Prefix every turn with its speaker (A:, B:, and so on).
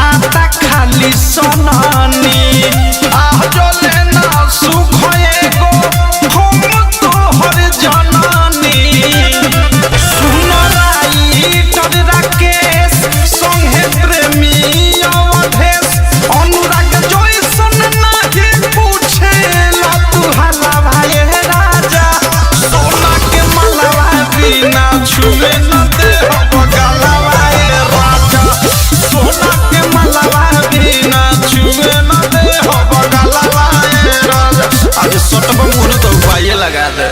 A: आता खाली सननी आजले ना सुख एगो हम तोहर जननी सुनराई कर राकेश संगे प्रेमी अवधेश अनुराग जैसन नाही पूछे ला तू हला भाई राजा सोना के मलवा बिना छुए न दे बगलवा राजा सोना के मलवा बिना छुए न दे बगलवा राजा आज सटब मुहूर्त उपाय लगा दे।